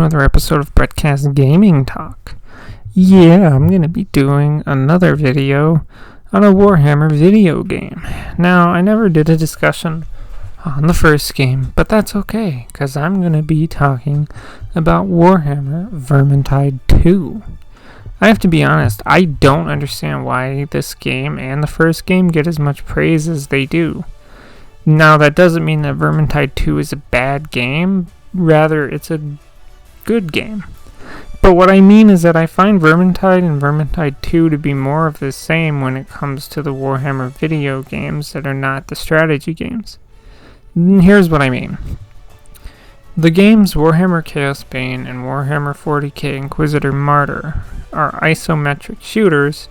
to another episode of Brettcast Gaming Talk. Yeah, I'm going to be doing another video on a Warhammer video game. Now, I never did a discussion on the first game, but that's okay, because I'm going to be talking about Warhammer Vermintide 2. I have to be honest, I don't understand why this game and the first game get as much praise as they do. Now, that doesn't mean that Vermintide 2 is a bad game. Rather, it's a good game. But what I mean is that I find Vermintide and Vermintide 2 to be more of the same when it comes to the Warhammer video games that are not the strategy games. Here's what I mean. The games Warhammer Chaos Bane and Warhammer 40k Inquisitor Martyr are isometric shooters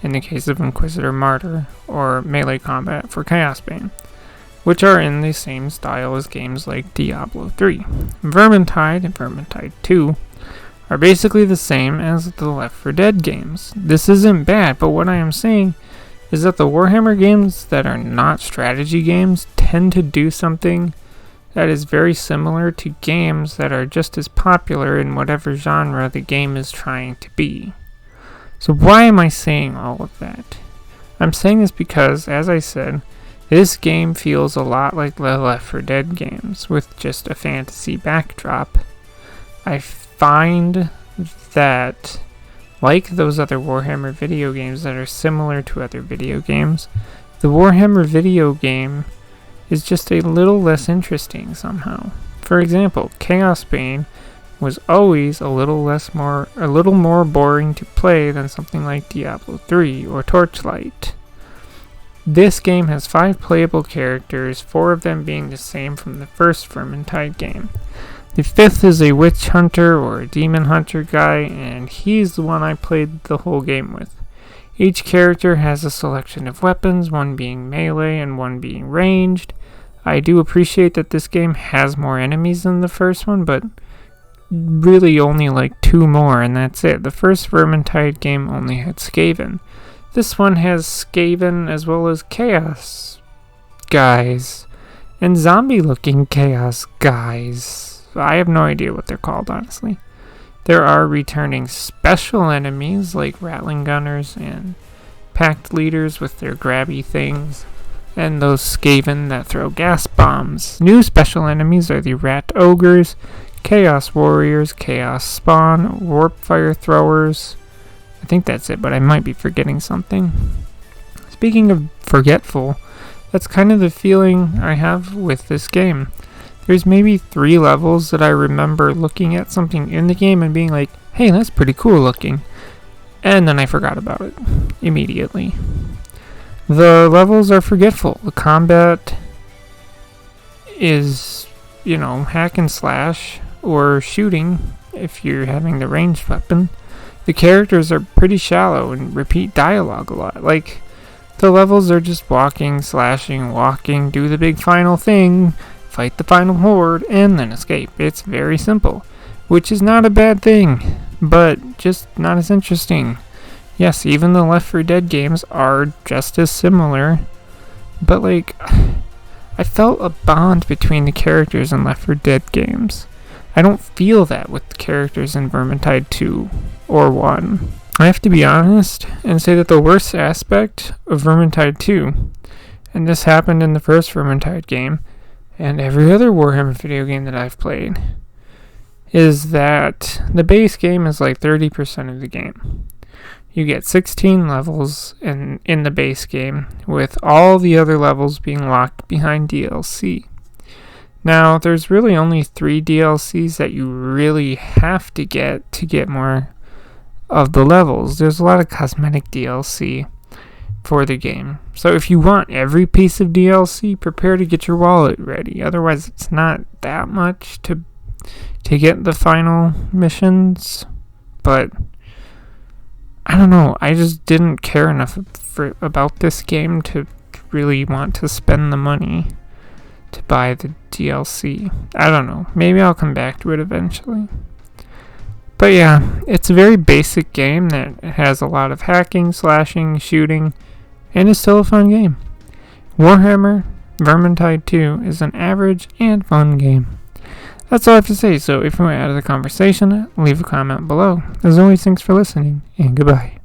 in the case of Inquisitor Martyr, or melee combat for Chaos Bane, which are in the same style as games like Diablo 3. Vermintide and Vermintide 2 are basically the same as the Left 4 Dead games. This isn't bad, but what I am saying is that the Warhammer games that are not strategy games tend to do something that is very similar to games that are just as popular in whatever genre the game is trying to be. So why am I saying all of that? I'm saying this because, as I said, this game feels a lot like the Left 4 Dead games, with just a fantasy backdrop. I find that, like those other Warhammer video games that are similar to other video games, the Warhammer video game is just a little less interesting somehow. For example, Chaos Bane was always a little more boring to play than something like Diablo 3 or Torchlight. This game has 5 playable characters, 4 of them being the same from the first Vermintide game. The 5th is a witch hunter or a demon hunter guy, and he's the one I played the whole game with. Each character has a selection of weapons, one being melee and one being ranged. I do appreciate that this game has more enemies than the first one, but really only like 2 more, and that's it. The first Vermintide game only had Skaven. This one has Skaven as well as Chaos guys and zombie-looking Chaos guys. I have no idea what they're called, honestly. There are returning special enemies like Rattling Gunners and Pact Leaders with their grabby things, and those Skaven that throw gas bombs. New special enemies are the Rat Ogres, Chaos Warriors, Chaos Spawn, Warp Fire Throwers. I think that's it, but I might be forgetting something. Speaking of forgetful, that's kind of the feeling I have with this game. There's maybe 3 levels that I remember looking at something in the game and being like, hey, that's pretty cool looking. And then I forgot about it immediately. The levels are forgetful. The combat is, hack and slash or shooting if you're having the ranged weapon. The characters are pretty shallow and repeat dialogue a lot. Like, the levels are just walking, slashing, walking, do the big final thing, fight the final horde, and then escape. It's very simple, which is not a bad thing, but just not as interesting. Yes, even the Left 4 Dead games are just as similar, but I felt a bond between the characters in Left 4 Dead games. I don't feel that with the characters in Vermintide 2 or 1. I have to be honest and say that the worst aspect of Vermintide 2, and this happened in the first Vermintide game, and every other Warhammer video game that I've played, is that the base game is like 30% of the game. You get 16 levels in the base game, with all the other levels being locked behind DLC. Now, there's really only 3 DLCs that you really have to get more of the levels. There's a lot of cosmetic DLC for the game. So if you want every piece of DLC, prepare to get your wallet ready. Otherwise, it's not that much to get the final missions. But I don't know. I just didn't care enough about this game to really want to spend the money to buy the DLC. I don't know. Maybe I'll come back to it eventually. But yeah, it's a very basic game that has a lot of hacking, slashing, shooting, and is still a fun game. Warhammer Vermintide 2 is an average and fun game. That's all I have to say, so if you want to add to the conversation, leave a comment below. As always, thanks for listening, and goodbye.